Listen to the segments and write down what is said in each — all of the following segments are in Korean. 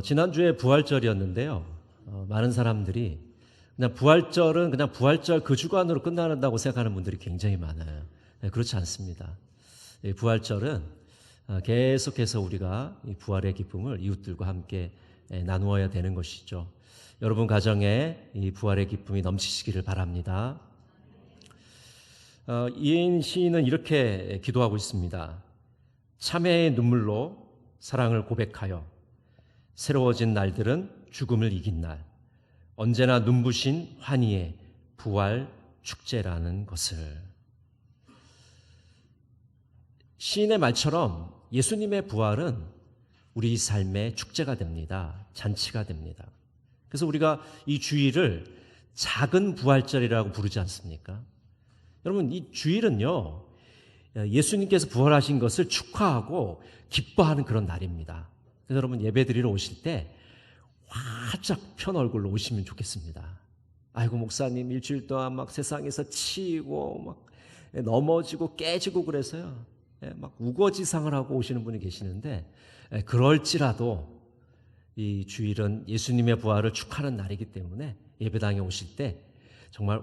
지난주에 부활절이었는데요. 많은 사람들이 그냥 부활절은 그냥 부활절 그 주간으로 끝나는다고 생각하는 분들이 굉장히 많아요. 네, 그렇지 않습니다. 부활절은 계속해서 우리가 이 부활의 기쁨을 이웃들과 함께 나누어야 되는 것이죠. 여러분 가정에 이 부활의 기쁨이 넘치시기를 바랍니다. 이인 시인은 이렇게 기도하고 있습니다. 참회의 눈물로 사랑을 고백하여 새로워진 날들은 죽음을 이긴 날, 언제나 눈부신 환희의 부활 축제라는 것을. 시인의 말처럼 예수님의 부활은 우리 삶의 축제가 됩니다. 잔치가 됩니다. 그래서 우리가 이 주일을 작은 부활절이라고 부르지 않습니까? 여러분, 이 주일은요, 예수님께서 부활하신 것을 축하하고 기뻐하는 그런 날입니다. 그래서 여러분 예배드리러 오실 때 활짝 편 얼굴로 오시면 좋겠습니다. 아이고 목사님 일주일 동안 막 세상에서 치이고 막 넘어지고 깨지고 그래서요, 막 우거지상을 하고 오시는 분이 계시는데, 그럴지라도 이 주일은 예수님의 부활을 축하하는 날이기 때문에 예배당에 오실 때 정말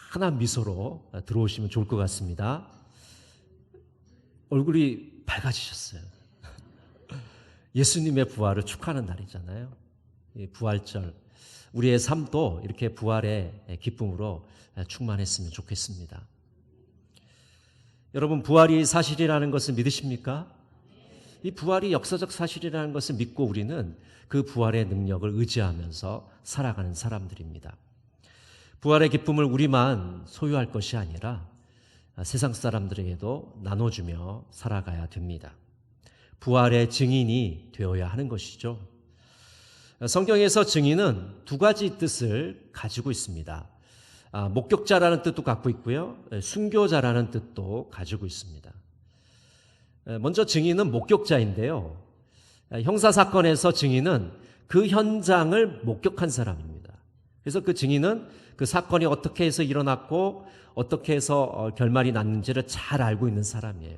환한 미소로 들어오시면 좋을 것 같습니다. 얼굴이 밝아지셨어요. 예수님의 부활을 축하하는 날이잖아요. 부활절, 우리의 삶도 이렇게 부활의 기쁨으로 충만했으면 좋겠습니다. 여러분, 부활이 사실이라는 것을 믿으십니까? 이 부활이 역사적 사실이라는 것을 믿고 우리는 그 부활의 능력을 의지하면서 살아가는 사람들입니다. 부활의 기쁨을 우리만 소유할 것이 아니라 세상 사람들에게도 나눠주며 살아가야 됩니다. 부활의 증인이 되어야 하는 것이죠. 성경에서 증인은 두 가지 뜻을 가지고 있습니다. 목격자라는 뜻도 갖고 있고요, 순교자라는 뜻도 가지고 있습니다. 먼저 증인은 목격자인데요, 형사사건에서 증인은 그 현장을 목격한 사람입니다. 그래서 그 증인은 그 사건이 어떻게 해서 일어났고 어떻게 해서 결말이 났는지를 잘 알고 있는 사람이에요.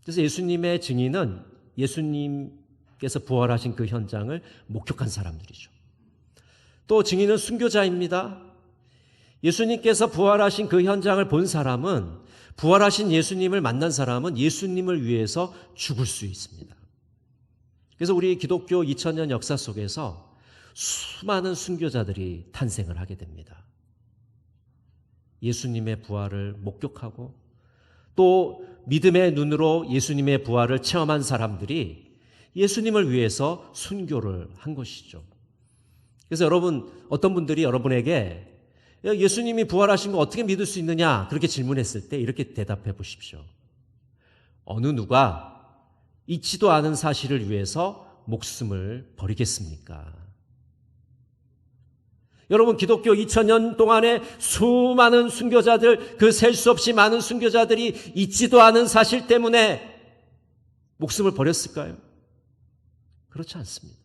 그래서 예수님의 증인은 예수님께서 부활하신 그 현장을 목격한 사람들이죠. 또 증인은 순교자입니다. 예수님께서 부활하신 그 현장을 본 사람은, 부활하신 예수님을 만난 사람은 예수님을 위해서 죽을 수 있습니다. 그래서 우리 기독교 2000년 역사 속에서 수많은 순교자들이 탄생을 하게 됩니다. 예수님의 부활을 목격하고 또 믿음의 눈으로 예수님의 부활을 체험한 사람들이 예수님을 위해서 순교를 한 것이죠. 그래서 여러분, 어떤 분들이 여러분에게 예수님이 부활하신 거 어떻게 믿을 수 있느냐 그렇게 질문했을 때 이렇게 대답해 보십시오. 어느 누가 잊지도 않은 사실을 위해서 목숨을 버리겠습니까? 여러분, 기독교 2000년 동안의 수많은 순교자들, 그 셀 수 없이 많은 순교자들이 잊지도 않은 사실 때문에 목숨을 버렸을까요? 그렇지 않습니다.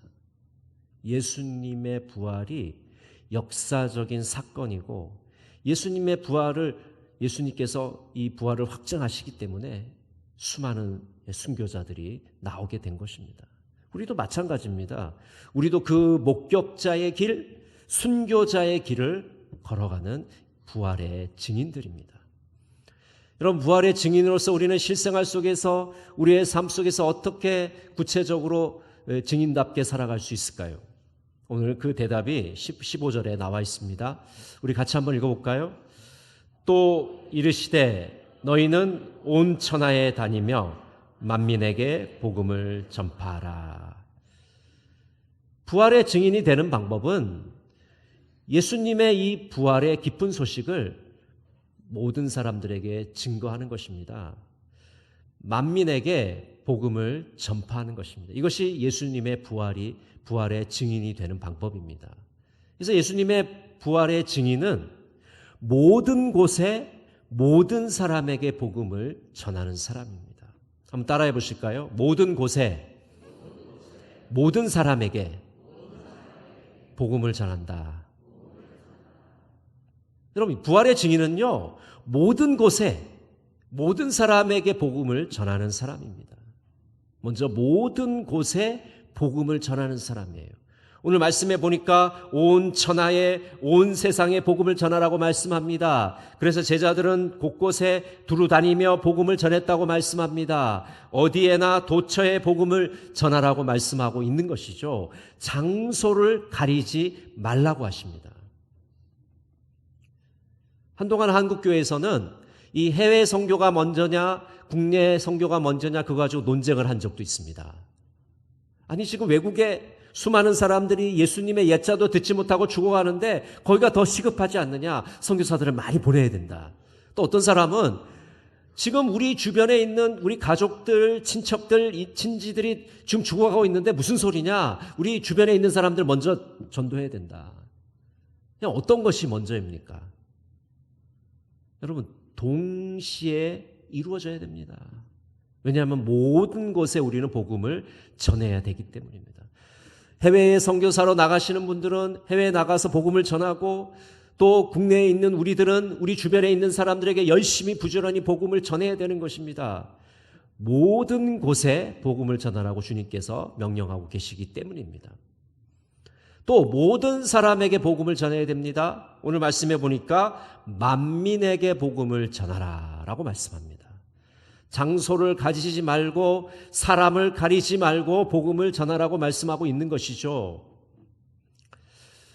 예수님의 부활이 역사적인 사건이고 예수님의 부활을, 예수님께서 이 부활을 확증하시기 때문에 수많은 순교자들이 나오게 된 것입니다. 우리도 마찬가지입니다. 우리도 그 목격자의 길, 순교자의 길을 걸어가는 부활의 증인들입니다. 여러분, 부활의 증인으로서 우리는 실생활 속에서, 우리의 삶 속에서 어떻게 구체적으로 증인답게 살아갈 수 있을까요? 오늘 그 대답이 15절에 나와 있습니다. 우리 같이 한번 읽어볼까요? 또 이르시되 너희는 온 천하에 다니며 만민에게 복음을 전파하라. 부활의 증인이 되는 방법은 예수님의 이 부활의 기쁜 소식을 모든 사람들에게 증거하는 것입니다. 만민에게 복음을 전파하는 것입니다. 이것이 예수님의 부활의 증인이 되는 방법입니다. 그래서 예수님의 부활의 증인은 모든 곳에 모든 사람에게 복음을 전하는 사람입니다. 한번 따라해 보실까요? 모든 곳에 모든 사람에게 복음을 전한다. 여러분, 부활의 증인은요, 모든 곳에 모든 사람에게 복음을 전하는 사람입니다. 먼저 모든 곳에 복음을 전하는 사람이에요. 오늘 말씀해 보니까 온 천하에 온 세상에 복음을 전하라고 말씀합니다. 그래서 제자들은 곳곳에 두루 다니며 복음을 전했다고 말씀합니다. 어디에나 도처에 복음을 전하라고 말씀하고 있는 것이죠. 장소를 가리지 말라고 하십니다. 한동안 한국교회에서는 이 해외 선교가 먼저냐 국내 선교가 먼저냐 그거 가지고 논쟁을 한 적도 있습니다. 아니 지금 외국에 수많은 사람들이 예수님의 예자도 듣지 못하고 죽어가는데 거기가 더 시급하지 않느냐. 선교사들을 많이 보내야 된다. 또 어떤 사람은 지금 우리 주변에 있는 우리 가족들, 친척들, 친지들이 지금 죽어가고 있는데 무슨 소리냐. 우리 주변에 있는 사람들 먼저 전도해야 된다. 그냥 어떤 것이 먼저입니까? 여러분 동시에 이루어져야 됩니다. 왜냐하면 모든 곳에 우리는 복음을 전해야 되기 때문입니다. 해외에 선교사로 나가시는 분들은 해외에 나가서 복음을 전하고 또 국내에 있는 우리들은 우리 주변에 있는 사람들에게 열심히 부지런히 복음을 전해야 되는 것입니다. 모든 곳에 복음을 전하라고 주님께서 명령하고 계시기 때문입니다. 또 모든 사람에게 복음을 전해야 됩니다. 오늘 말씀해 보니까 만민에게 복음을 전하라 라고 말씀합니다. 장소를 가지지 말고 사람을 가리지 말고 복음을 전하라고 말씀하고 있는 것이죠.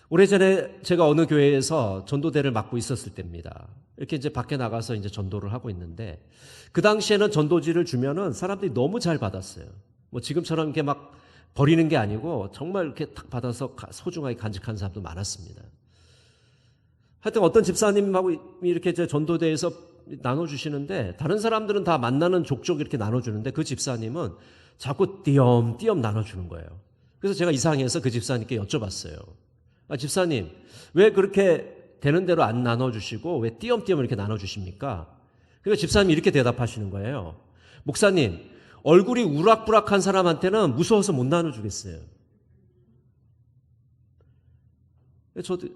오래전에 제가 어느 교회에서 전도대를 맡고 있었을 때입니다. 이렇게 이제 밖에 나가서 이제 전도를 하고 있는데 그 당시에는 전도지를 주면은 사람들이 너무 잘 받았어요. 뭐 지금처럼 이렇게 막 버리는 게 아니고 정말 이렇게 탁 받아서 소중하게 간직하는 사람도 많았습니다. 하여튼 어떤 집사님하고 이렇게 이제 전도대에서 나눠주시는데 다른 사람들은 다 만나는 족족 이렇게 나눠주는데 그 집사님은 자꾸 띄엄띄엄 나눠주는 거예요. 그래서 제가 이상해서 그 집사님께 여쭤봤어요. 아, 집사님 왜 그렇게 되는 대로 안 나눠주시고 왜 띄엄띄엄 이렇게 나눠주십니까? 그러니까 집사님이 이렇게 대답하시는 거예요. 목사님 얼굴이 우락부락한 사람한테는 무서워서 못 나눠주겠어요. 저도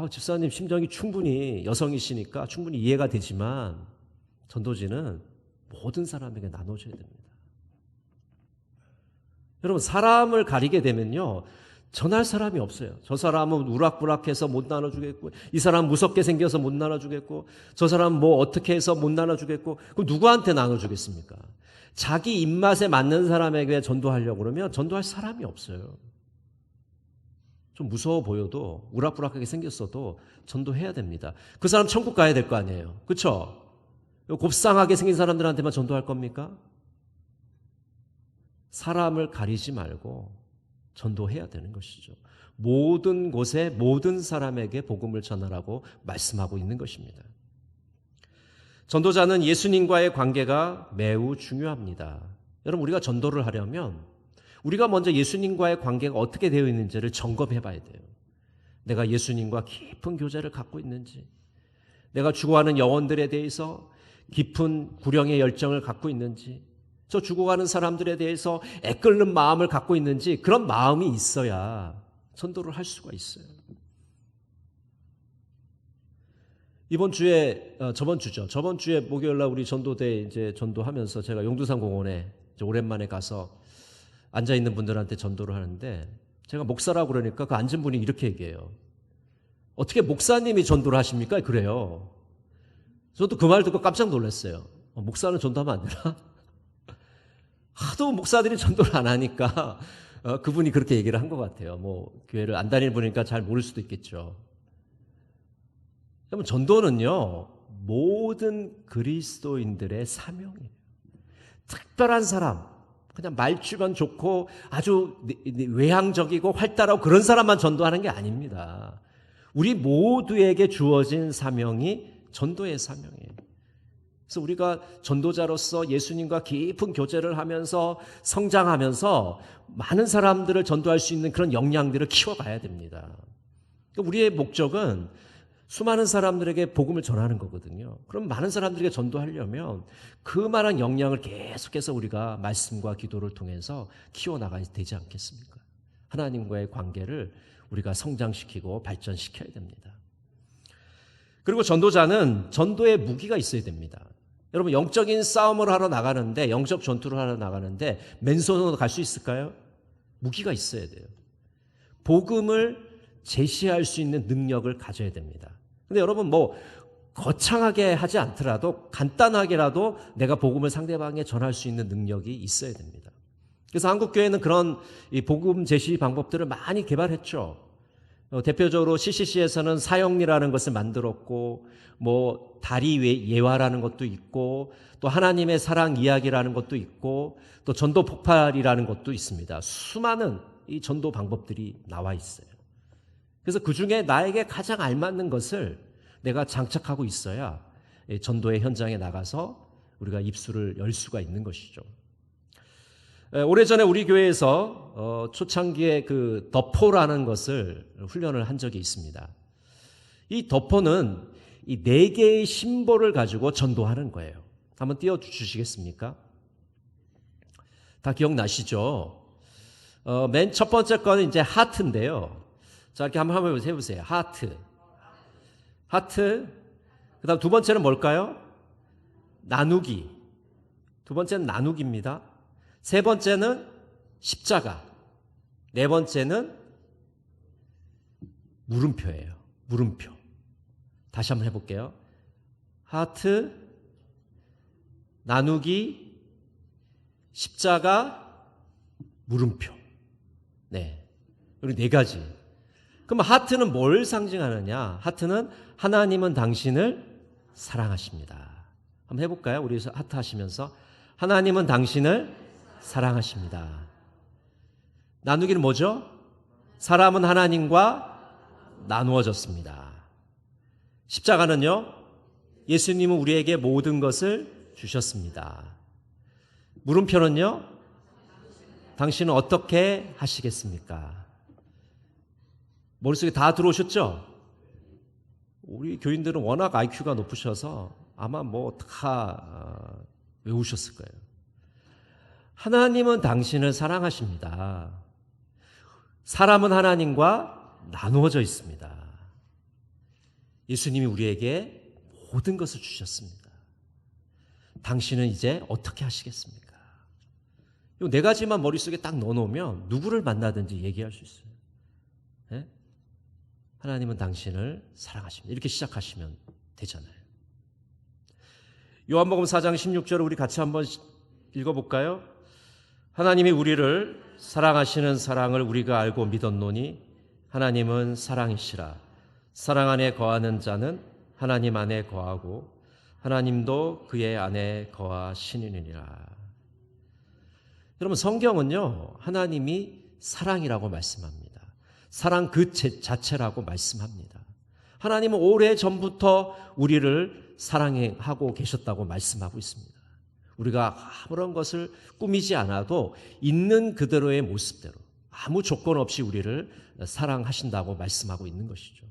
집사님 심정이 충분히 여성이시니까 충분히 이해가 되지만 전도지는 모든 사람에게 나눠줘야 됩니다. 여러분 사람을 가리게 되면요 전할 사람이 없어요. 저 사람은 우락부락해서 못 나눠주겠고 이 사람은 무섭게 생겨서 못 나눠주겠고 저 사람은 뭐 어떻게 해서 못 나눠주겠고 그럼 누구한테 나눠주겠습니까? 자기 입맛에 맞는 사람에게 전도하려고 그러면 전도할 사람이 없어요. 좀 무서워 보여도 우락부락하게 생겼어도 전도해야 됩니다. 그 사람 천국 가야 될 거 아니에요. 그렇죠? 곱상하게 생긴 사람들한테만 전도할 겁니까? 사람을 가리지 말고 전도해야 되는 것이죠. 모든 곳에 모든 사람에게 복음을 전하라고 말씀하고 있는 것입니다. 전도자는 예수님과의 관계가 매우 중요합니다. 여러분 우리가 전도를 하려면 우리가 먼저 예수님과의 관계가 어떻게 되어 있는지를 점검해 봐야 돼요. 내가 예수님과 깊은 교제를 갖고 있는지, 내가 죽어가는 영혼들에 대해서 깊은 구령의 열정을 갖고 있는지, 저 죽어가는 사람들에 대해서 애끓는 마음을 갖고 있는지 그런 마음이 있어야 전도를 할 수가 있어요. 저번 주에 목요일날 우리 전도대 이제 전도하면서 제가 용두산 공원에 오랜만에 가서 앉아 있는 분들한테 전도를 하는데 제가 목사라고 그러니까 그 앉은 분이 이렇게 얘기해요. 어떻게 목사님이 전도를 하십니까? 그래요. 저도 그 말 듣고 깜짝 놀랐어요. 목사는 전도하면 안 되나? 하도 목사들이 전도를 안 하니까 그분이 그렇게 얘기를 한 것 같아요. 뭐 교회를 안 다니는 분이니까 잘 모를 수도 있겠죠. 여러분 전도는요 모든 그리스도인들의 사명이에요. 특별한 사람, 그냥 말주변 좋고 아주 외향적이고 활달하고 그런 사람만 전도하는 게 아닙니다. 우리 모두에게 주어진 사명이 전도의 사명이에요. 그래서 우리가 전도자로서 예수님과 깊은 교제를 하면서 성장하면서 많은 사람들을 전도할 수 있는 그런 역량들을 키워가야 됩니다. 그러니까 우리의 목적은 수많은 사람들에게 복음을 전하는 거거든요. 그럼 많은 사람들에게 전도하려면 그만한 역량을 계속해서 우리가 말씀과 기도를 통해서 키워나가야 되지 않겠습니까? 하나님과의 관계를 우리가 성장시키고 발전시켜야 됩니다. 그리고 전도자는 전도의 무기가 있어야 됩니다. 여러분 영적인 싸움을 하러 나가는데 영적 전투를 하러 나가는데 맨손으로 갈 수 있을까요? 무기가 있어야 돼요. 복음을 제시할 수 있는 능력을 가져야 됩니다. 근데 여러분 거창하게 하지 않더라도 간단하게라도 내가 복음을 상대방에 전할 수 있는 능력이 있어야 됩니다. 그래서 한국교회는 그런 이 복음 제시 방법들을 많이 개발했죠. 대표적으로 CCC에서는 사형리라는 것을 만들었고, 다리 예화라는 것도 있고, 또 하나님의 사랑 이야기라는 것도 있고, 또 전도 폭발이라는 것도 있습니다. 수많은 이 전도 방법들이 나와 있어요. 그래서 그 중에 나에게 가장 알맞는 것을 내가 장착하고 있어야 전도의 현장에 나가서 우리가 입술을 열 수가 있는 것이죠. 오래전에 우리 교회에서 초창기에 그 덕포라는 것을 훈련을 한 적이 있습니다. 이 덕포는 이 4개의 심볼을 가지고 전도하는 거예요. 한번 띄워주시겠습니까? 다 기억나시죠? 맨 첫 번째 거는 이제 하트인데요. 자, 이렇게 한번 해보세요. 하트. 그 다음 두 번째는 뭘까요? 나누기. 두 번째는 나누기입니다. 세 번째는 십자가. 네 번째는 물음표예요. 물음표. 다시 한번 해볼게요. 하트, 나누기, 십자가, 물음표. 네. 우리 4가지. 그럼 하트는 뭘 상징하느냐? 하트는 하나님은 당신을 사랑하십니다. 한번 해볼까요? 우리 하트 하시면서 하나님은 당신을 사랑하십니다. 나누기는 뭐죠? 사람은 하나님과 나누어졌습니다. 십자가는요, 예수님은 우리에게 모든 것을 주셨습니다. 물음표는요, 당신은 어떻게 하시겠습니까? 머릿속에 다 들어오셨죠? 우리 교인들은 워낙 IQ가 높으셔서 아마 다 외우셨을 거예요. 하나님은 당신을 사랑하십니다. 사람은 하나님과 나누어져 있습니다. 예수님이 우리에게 모든 것을 주셨습니다. 당신은 이제 어떻게 하시겠습니까? 이 4가지만 머릿속에 딱 넣어놓으면 누구를 만나든지 얘기할 수 있어요. 네? 하나님은 당신을 사랑하십니다. 이렇게 시작하시면 되잖아요. 요한복음 4장 16절을 우리 같이 한번 읽어볼까요? 하나님이 우리를 사랑하시는 사랑을 우리가 알고 믿었노니 하나님은 사랑이시라. 사랑 안에 거하는 자는 하나님 안에 거하고 하나님도 그의 안에 거하시느니라. 여러분, 성경은요, 하나님이 사랑이라고 말씀합니다. 사랑 그 자체라고 말씀합니다. 하나님은 오래전부터 우리를 사랑하고 계셨다고 말씀하고 있습니다. 우리가 아무런 것을 꾸미지 않아도 있는 그대로의 모습대로 아무 조건 없이 우리를 사랑하신다고 말씀하고 있는 것이죠.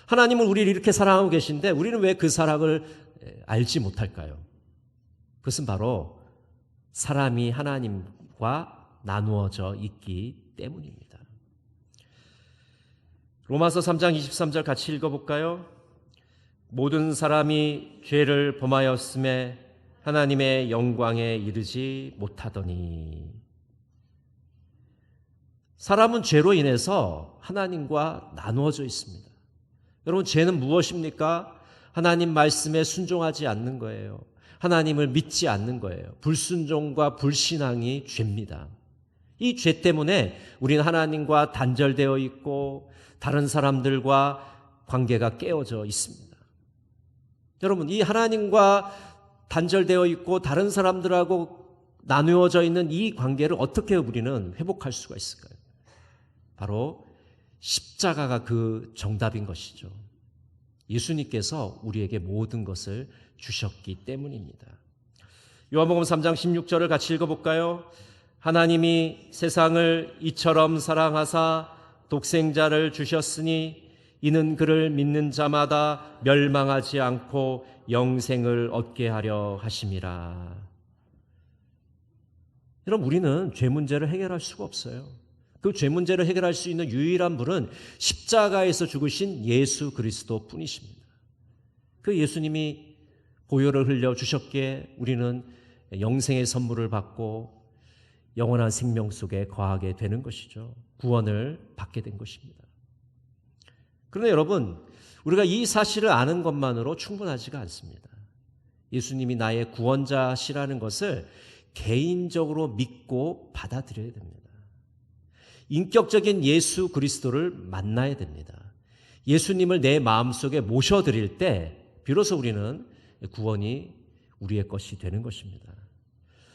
하나님은 우리를 이렇게 사랑하고 계신데 우리는 왜 그 사랑을 알지 못할까요? 그것은 바로 사람이 하나님과 나누어져 있기 때문입니다. 로마서 3장 23절 같이 읽어볼까요? 모든 사람이 죄를 범하였음에 하나님의 영광에 이르지 못하더니. 사람은 죄로 인해서 하나님과 나누어져 있습니다. 여러분, 죄는 무엇입니까? 하나님 말씀에 순종하지 않는 거예요. 하나님을 믿지 않는 거예요. 불순종과 불신앙이 죄입니다. 이 죄 때문에 우리는 하나님과 단절되어 있고 다른 사람들과 관계가 깨어져 있습니다. 여러분, 이 하나님과 단절되어 있고 다른 사람들하고 나누어져 있는 이 관계를 어떻게 우리는 회복할 수가 있을까요? 바로 십자가가 그 정답인 것이죠. 예수님께서 우리에게 모든 것을 주셨기 때문입니다. 요한복음 3장 16절을 같이 읽어볼까요? 하나님이 세상을 이처럼 사랑하사 독생자를 주셨으니 이는 그를 믿는 자마다 멸망하지 않고 영생을 얻게 하려 하심이라. 여러분, 우리는 죄 문제를 해결할 수가 없어요. 그 죄 문제를 해결할 수 있는 유일한 분은 십자가에서 죽으신 예수 그리스도 뿐이십니다. 그 예수님이 보혈을 흘려 주셨기에 우리는 영생의 선물을 받고 영원한 생명 속에 거하게 되는 것이죠. 구원을 받게 된 것입니다. 그런데 여러분, 우리가 이 사실을 아는 것만으로 충분하지가 않습니다. 예수님이 나의 구원자시라는 것을 개인적으로 믿고 받아들여야 됩니다. 인격적인 예수 그리스도를 만나야 됩니다. 예수님을 내 마음속에 모셔드릴 때 비로소 우리는 구원이 우리의 것이 되는 것입니다.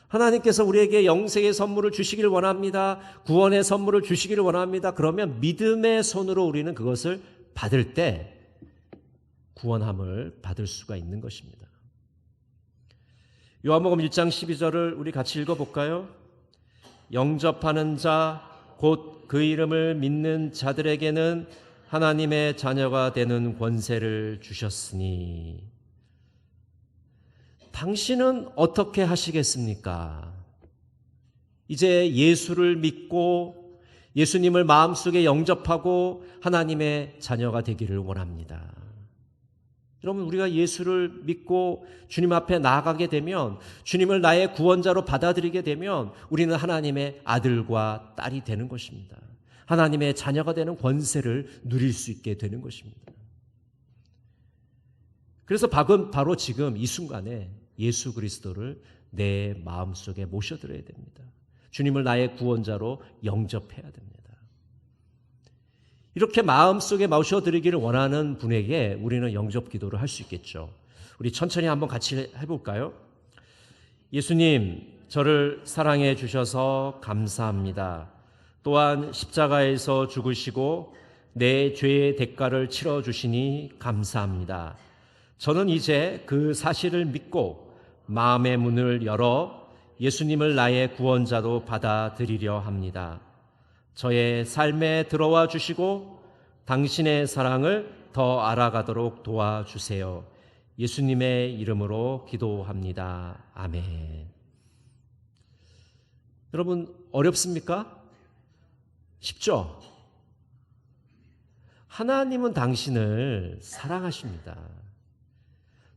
하나님께서 우리에게 영생의 선물을 주시기를 원합니다. 구원의 선물을 주시기를 원합니다. 그러면 믿음의 손으로 우리는 그것을 받을 때 구원함을 받을 수가 있는 것입니다. 요한복음 1장 12절을 우리 같이 읽어볼까요? 영접하는 자 곧 그 이름을 믿는 자들에게는 하나님의 자녀가 되는 권세를 주셨으니. 당신은 어떻게 하시겠습니까? 이제 예수를 믿고 예수님을 마음속에 영접하고 하나님의 자녀가 되기를 원합니다. 여러분, 우리가 예수를 믿고 주님 앞에 나아가게 되면, 주님을 나의 구원자로 받아들이게 되면 우리는 하나님의 아들과 딸이 되는 것입니다. 하나님의 자녀가 되는 권세를 누릴 수 있게 되는 것입니다. 그래서 바로 지금 이 순간에 예수 그리스도를 내 마음속에 모셔드려야 됩니다. 주님을 나의 구원자로 영접해야 됩니다. 이렇게 마음속에 모셔드리기를 원하는 분에게 우리는 영접 기도를 할 수 있겠죠. 우리 천천히 한번 같이 해볼까요? 예수님, 저를 사랑해 주셔서 감사합니다. 또한 십자가에서 죽으시고 내 죄의 대가를 치러주시니 감사합니다. 저는 이제 그 사실을 믿고 마음의 문을 열어 예수님을 나의 구원자로 받아들이려 합니다. 저의 삶에 들어와 주시고 당신의 사랑을 더 알아가도록 도와주세요. 예수님의 이름으로 기도합니다. 아멘. 여러분, 어렵습니까? 쉽죠? 하나님은 당신을 사랑하십니다.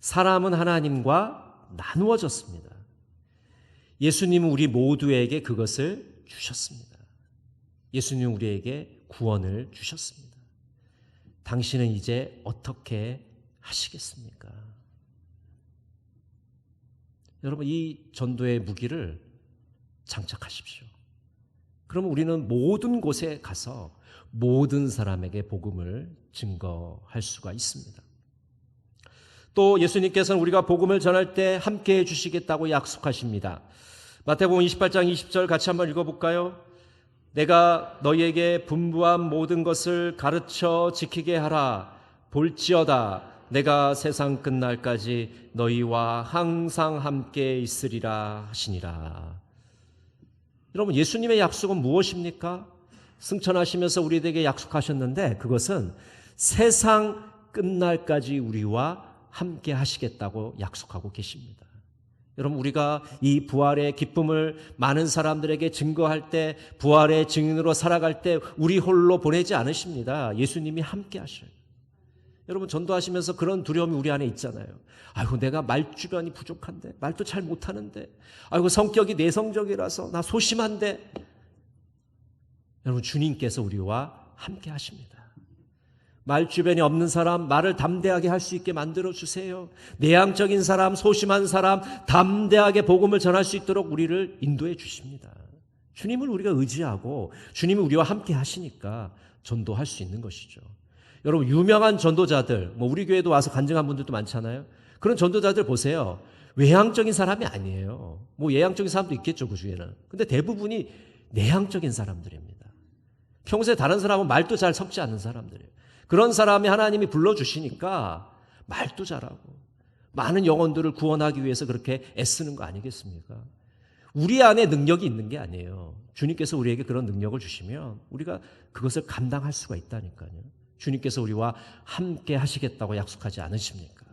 사람은 하나님과 나누어졌습니다. 예수님은 우리 모두에게 그것을 주셨습니다. 예수님은 우리에게 구원을 주셨습니다. 당신은 이제 어떻게 하시겠습니까? 여러분, 이 전도의 무기를 장착하십시오. 그러면 우리는 모든 곳에 가서 모든 사람에게 복음을 증거할 수가 있습니다. 또 예수님께서는 우리가 복음을 전할 때 함께해 주시겠다고 약속하십니다. 마태복음 28장 20절 같이 한번 읽어볼까요? 내가 너희에게 분부한 모든 것을 가르쳐 지키게 하라. 볼지어다 내가 세상 끝날까지 너희와 항상 함께 있으리라 하시니라. 여러분, 예수님의 약속은 무엇입니까? 승천하시면서 우리에게 약속하셨는데 그것은 세상 끝날까지 우리와 함께 하시겠다고 약속하고 계십니다. 여러분, 우리가 이 부활의 기쁨을 많은 사람들에게 증거할 때, 부활의 증인으로 살아갈 때 우리 홀로 보내지 않으십니다. 예수님이 함께 하셔요. 여러분, 전도하시면서 그런 두려움이 우리 안에 있잖아요. 아이고, 내가 말주변이 부족한데, 말도 잘 못하는데, 아이고, 성격이 내성적이라서 나 소심한데. 여러분, 주님께서 우리와 함께 하십니다. 말 주변이 없는 사람 말을 담대하게 할 수 있게 만들어 주세요. 내향적인 사람, 소심한 사람 담대하게 복음을 전할 수 있도록 우리를 인도해 주십니다. 주님을 우리가 의지하고 주님이 우리와 함께 하시니까 전도할 수 있는 것이죠. 여러분, 유명한 전도자들, 우리 교회도 와서 간증한 분들도 많잖아요. 그런 전도자들 보세요. 외향적인 사람이 아니에요. 예향적인 사람도 있겠죠, 그 중에는. 근데 대부분이 내향적인 사람들입니다. 평소에 다른 사람은 말도 잘 섞지 않는 사람들이에요. 그런 사람이 하나님이 불러주시니까 말도 잘하고 많은 영혼들을 구원하기 위해서 그렇게 애쓰는 거 아니겠습니까? 우리 안에 능력이 있는 게 아니에요. 주님께서 우리에게 그런 능력을 주시면 우리가 그것을 감당할 수가 있다니까요. 주님께서 우리와 함께 하시겠다고 약속하지 않으십니까?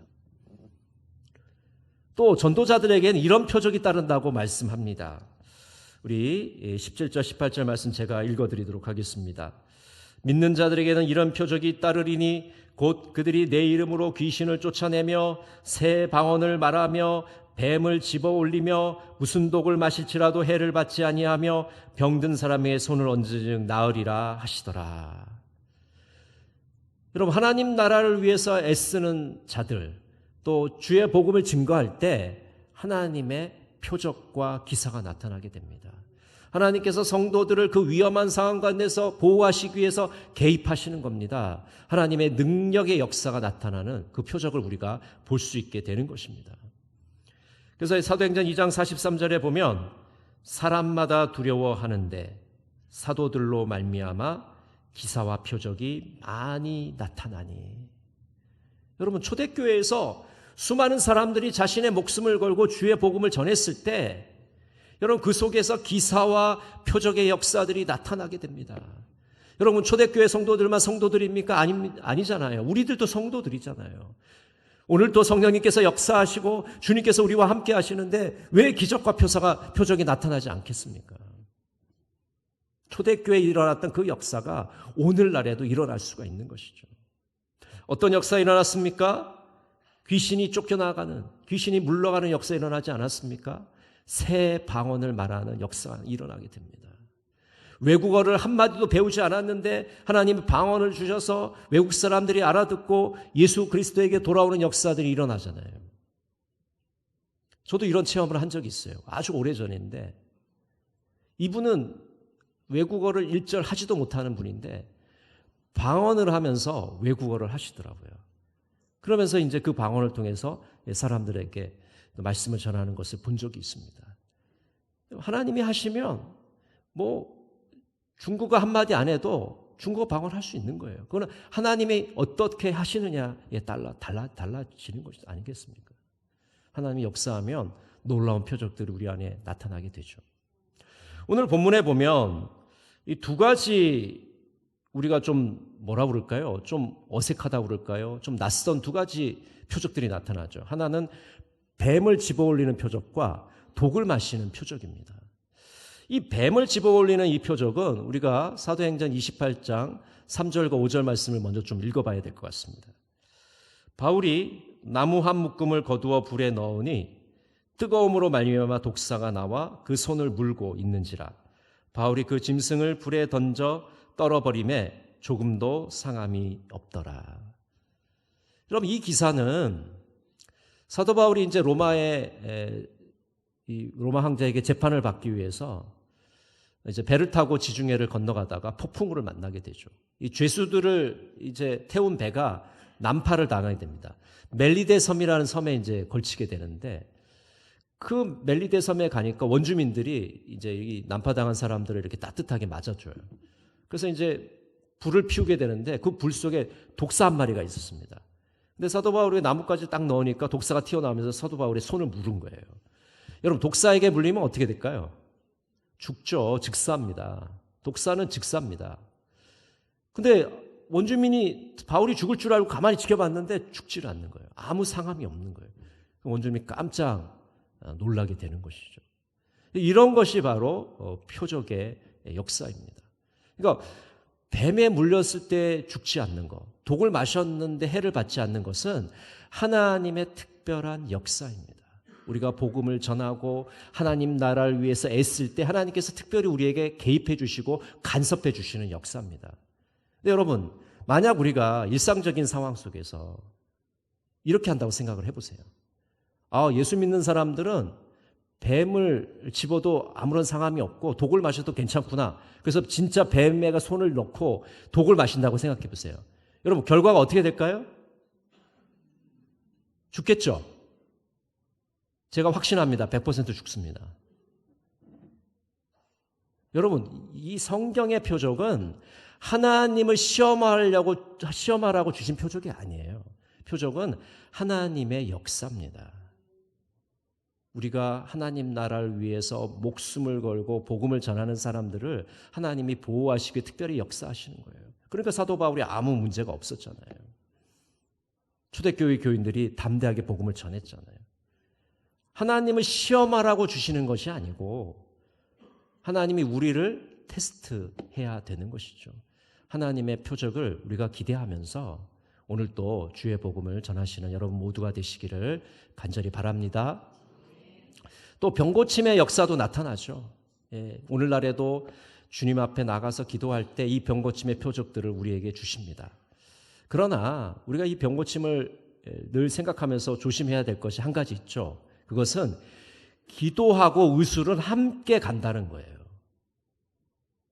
또 전도자들에게는 이런 표적이 따른다고 말씀합니다. 우리 17절 18절 말씀 제가 읽어드리도록 하겠습니다. 믿는 자들에게는 이런 표적이 따르리니 곧 그들이 내 이름으로 귀신을 쫓아내며 새 방언을 말하며 뱀을 집어 올리며 무슨 독을 마실지라도 해를 받지 아니하며 병든 사람의 손을 얹은즉 나으리라 하시더라. 여러분, 하나님 나라를 위해서 애쓰는 자들, 또 주의 복음을 증거할 때 하나님의 표적과 기사가 나타나게 됩니다. 하나님께서 성도들을 그 위험한 상황 가운데서 보호하시기 위해서 개입하시는 겁니다. 하나님의 능력의 역사가 나타나는 그 표적을 우리가 볼 수 있게 되는 것입니다. 그래서 사도행전 2장 43절에 보면 사람마다 두려워하는데 사도들로 말미암아 기사와 표적이 많이 나타나니. 여러분, 초대교회에서 수많은 사람들이 자신의 목숨을 걸고 주의 복음을 전했을 때 여러분, 그 속에서 기사와 표적의 역사들이 나타나게 됩니다. 여러분, 초대교회 성도들만 성도들입니까? 아니잖아요. 우리들도 성도들이잖아요. 오늘도 성령님께서 역사하시고 주님께서 우리와 함께 하시는데 왜 기적과 표적이 나타나지 않겠습니까? 초대교회에 일어났던 그 역사가 오늘날에도 일어날 수가 있는 것이죠. 어떤 역사 일어났습니까? 귀신이 쫓겨나가는, 귀신이 물러가는 역사 일어나지 않았습니까? 새 방언을 말하는 역사가 일어나게 됩니다. 외국어를 한마디도 배우지 않았는데 하나님이 방언을 주셔서 외국 사람들이 알아듣고 예수 그리스도에게 돌아오는 역사들이 일어나잖아요. 저도 이런 체험을 한 적이 있어요. 아주 오래전인데 이분은 외국어를 일절 하지도 못하는 분인데 방언을 하면서 외국어를 하시더라고요. 그러면서 이제 그 방언을 통해서 사람들에게 말씀을 전하는 것을 본 적이 있습니다. 하나님이 하시면 뭐 중국어 한마디 안 해도 중국어 방언 할 수 있는 거예요. 그거는 하나님이 어떻게 하시느냐에 달라지는 것이 아니겠습니까? 하나님이 역사하면 놀라운 표적들이 우리 안에 나타나게 되죠. 오늘 본문에 보면 이 두 가지 우리가 좀 뭐라 그럴까요? 좀 어색하다고 그럴까요? 좀 낯선 두 가지 표적들이 나타나죠. 하나는 뱀을 집어올리는 표적과 독을 마시는 표적입니다. 이 뱀을 집어올리는 이 표적은 우리가 사도행전 28장 3절과 5절 말씀을 먼저 좀 읽어봐야 될 것 같습니다. 바울이 나무 한 묶음을 거두어 불에 넣으니 뜨거움으로 말미암아 독사가 나와 그 손을 물고 있는지라. 바울이 그 짐승을 불에 던져 떨어버림에 조금도 상함이 없더라. 여러분, 이 기사는 사도 바울이 이제 로마 황제에게 재판을 받기 위해서 이제 배를 타고 지중해를 건너가다가 폭풍우를 만나게 되죠. 이 죄수들을 이제 태운 배가 난파를 당하게 됩니다. 멜리데 섬이라는 섬에 이제 걸치게 되는데 그 멜리데 섬에 가니까 원주민들이 이제 이 난파당한 사람들을 이렇게 따뜻하게 맞아줘요. 그래서 이제 불을 피우게 되는데 그 불 속에 독사 한 마리가 있었습니다. 근데 사도 바울이 나뭇가지 딱 넣으니까 독사가 튀어나오면서 사도 바울의 손을 물은 거예요. 여러분, 독사에게 물리면 어떻게 될까요? 죽죠. 즉사입니다. 독사는 즉사입니다. 근데 원주민이 바울이 죽을 줄 알고 가만히 지켜봤는데 죽지를 않는 거예요. 아무 상함이 없는 거예요. 원주민이 깜짝 놀라게 되는 것이죠. 이런 것이 바로 표적의 역사입니다. 그러니까 뱀에 물렸을 때 죽지 않는 것, 독을 마셨는데 해를 받지 않는 것은 하나님의 특별한 역사입니다. 우리가 복음을 전하고 하나님 나라를 위해서 애쓸 때 하나님께서 특별히 우리에게 개입해 주시고 간섭해 주시는 역사입니다. 근데 여러분, 만약 우리가 일상적인 상황 속에서 이렇게 한다고 생각을 해보세요. 예수 믿는 사람들은 뱀을 집어도 아무런 상함이 없고 독을 마셔도 괜찮구나. 그래서 진짜 뱀에가 손을 넣고 독을 마신다고 생각해 보세요. 여러분, 결과가 어떻게 될까요? 죽겠죠? 제가 확신합니다. 100% 죽습니다. 여러분, 이 성경의 표적은 하나님을 시험하라고 주신 표적이 아니에요. 표적은 하나님의 역사입니다. 우리가 하나님 나라를 위해서 목숨을 걸고 복음을 전하는 사람들을 하나님이 보호하시고 특별히 역사하시는 거예요. 그러니까 사도 바울이 아무 문제가 없었잖아요. 초대교회 교인들이 담대하게 복음을 전했잖아요. 하나님을 시험하라고 주시는 것이 아니고 하나님이 우리를 테스트해야 되는 것이죠. 하나님의 표적을 우리가 기대하면서 오늘 또 주의 복음을 전하시는 여러분 모두가 되시기를 간절히 바랍니다. 또 병고침의 역사도 나타나죠. 오늘날에도 주님 앞에 나가서 기도할 때 이 병고침의 표적들을 우리에게 주십니다. 그러나 우리가 이 병고침을 늘 생각하면서 조심해야 될 것이 한 가지 있죠. 그것은 기도하고 의술은 함께 간다는 거예요.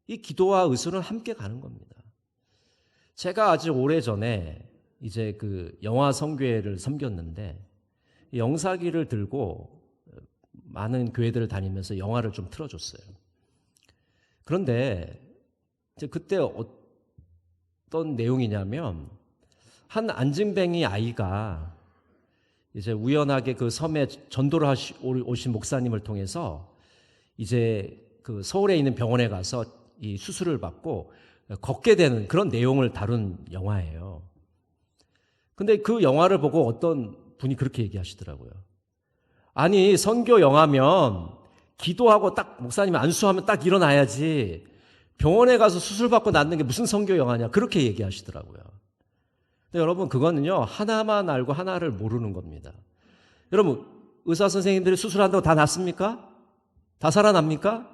이 기도와 의술은 함께 가는 겁니다. 제가 아주 오래전에 이제 그 영화 성교회를 섬겼는데 영사기를 들고 많은 교회들을 다니면서 영화를 좀 틀어줬어요. 그런데 이제 그때 어떤 내용이냐면 한 안징뱅이 아이가 이제 우연하게 그 섬에 전도를 오신 목사님을 통해서 이제 그 서울에 있는 병원에 가서 이 수술을 받고 걷게 되는 그런 내용을 다룬 영화예요. 근데 그 영화를 보고 어떤 분이 그렇게 얘기하시더라고요. 아니, 선교 영화면 기도하고 딱 목사님이 안수하면 딱 일어나야지 병원에 가서 수술받고 낫는 게 무슨 선교 영화냐, 그렇게 얘기하시더라고요. 근데 여러분, 그거는요, 하나만 알고 하나를 모르는 겁니다. 여러분, 의사 선생님들이 수술한다고 다 낫습니까? 다 살아납니까?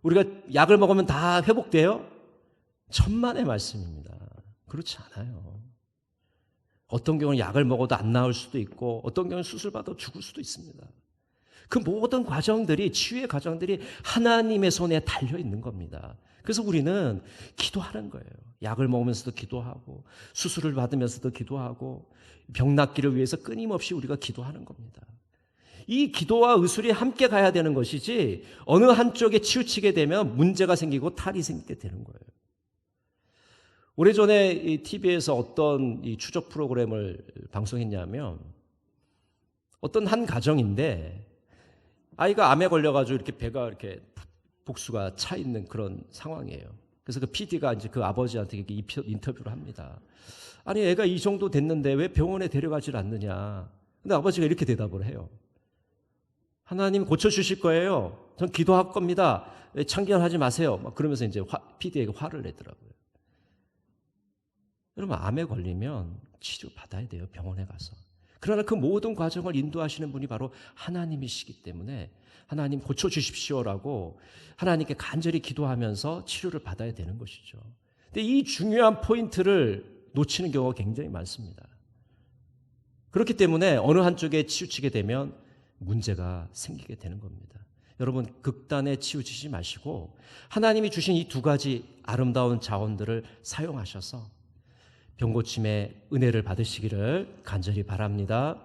우리가 약을 먹으면 다 회복돼요? 천만의 말씀입니다. 그렇지 않아요. 어떤 경우는 약을 먹어도 안 나을 수도 있고 어떤 경우는 수술받아도 죽을 수도 있습니다. 그 모든 과정들이, 치유의 과정들이 하나님의 손에 달려 있는 겁니다. 그래서 우리는 기도하는 거예요. 약을 먹으면서도 기도하고 수술을 받으면서도 기도하고 병 낫기를 위해서 끊임없이 우리가 기도하는 겁니다. 이 기도와 의술이 함께 가야 되는 것이지 어느 한쪽에 치우치게 되면 문제가 생기고 탈이 생기게 되는 거예요. 오래전에 이 TV에서 어떤 이 추적 프로그램을 방송했냐면 어떤 한 가정인데 아이가 암에 걸려가지고 이렇게 배가 이렇게 복수가 차 있는 그런 상황이에요. 그래서 그 PD가 이제 그 아버지한테 이렇게 인터뷰를 합니다. 아니, 애가 이 정도 됐는데 왜 병원에 데려가질 않느냐. 근데 아버지가 이렇게 대답을 해요. 하나님 고쳐주실 거예요. 전 기도할 겁니다. 참견하지 마세요. 막 그러면서 이제 PD에게 화를 내더라고요. 여러분, 암에 걸리면 치료 받아야 돼요. 병원에 가서. 그러나 그 모든 과정을 인도하시는 분이 바로 하나님이시기 때문에 하나님 고쳐주십시오라고 하나님께 간절히 기도하면서 치료를 받아야 되는 것이죠. 근데 이 중요한 포인트를 놓치는 경우가 굉장히 많습니다. 그렇기 때문에 어느 한쪽에 치우치게 되면 문제가 생기게 되는 겁니다. 여러분, 극단에 치우치지 마시고 하나님이 주신 이 두 가지 아름다운 자원들을 사용하셔서 병고침의 은혜를 받으시기를 간절히 바랍니다.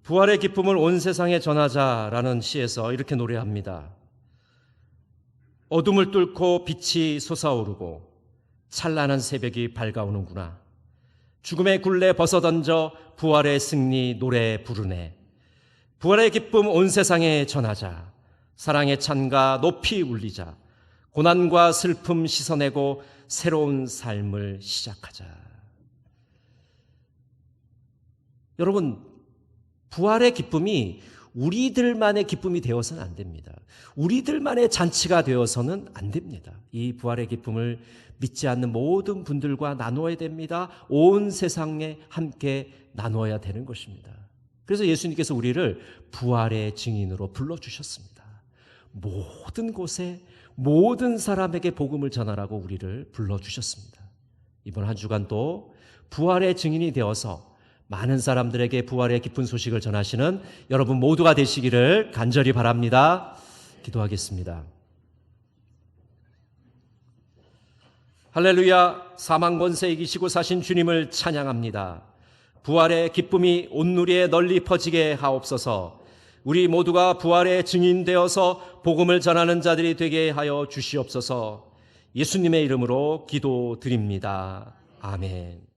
부활의 기쁨을 온 세상에 전하자라는 시에서 이렇게 노래합니다. 어둠을 뚫고 빛이 솟아오르고 찬란한 새벽이 밝아오는구나. 죽음의 굴레 벗어던져 부활의 승리 노래 부르네. 부활의 기쁨 온 세상에 전하자. 사랑의 찬가 높이 울리자. 고난과 슬픔 씻어내고 새로운 삶을 시작하자. 여러분, 부활의 기쁨이 우리들만의 기쁨이 되어서는 안 됩니다. 우리들만의 잔치가 되어서는 안 됩니다. 이 부활의 기쁨을 믿지 않는 모든 분들과 나누어야 됩니다. 온 세상에 함께 나누어야 되는 것입니다. 그래서 예수님께서 우리를 부활의 증인으로 불러주셨습니다. 모든 곳에 모든 사람에게 복음을 전하라고 우리를 불러주셨습니다. 이번 한 주간도 부활의 증인이 되어서 많은 사람들에게 부활의 기쁜 소식을 전하시는 여러분 모두가 되시기를 간절히 바랍니다. 기도하겠습니다. 할렐루야. 사망 권세 이기시고 사신 주님을 찬양합니다. 부활의 기쁨이 온 누리에 널리 퍼지게 하옵소서. 우리 모두가 부활의 증인되어서 복음을 전하는 자들이 되게 하여 주시옵소서. 예수님의 이름으로 기도드립니다. 아멘.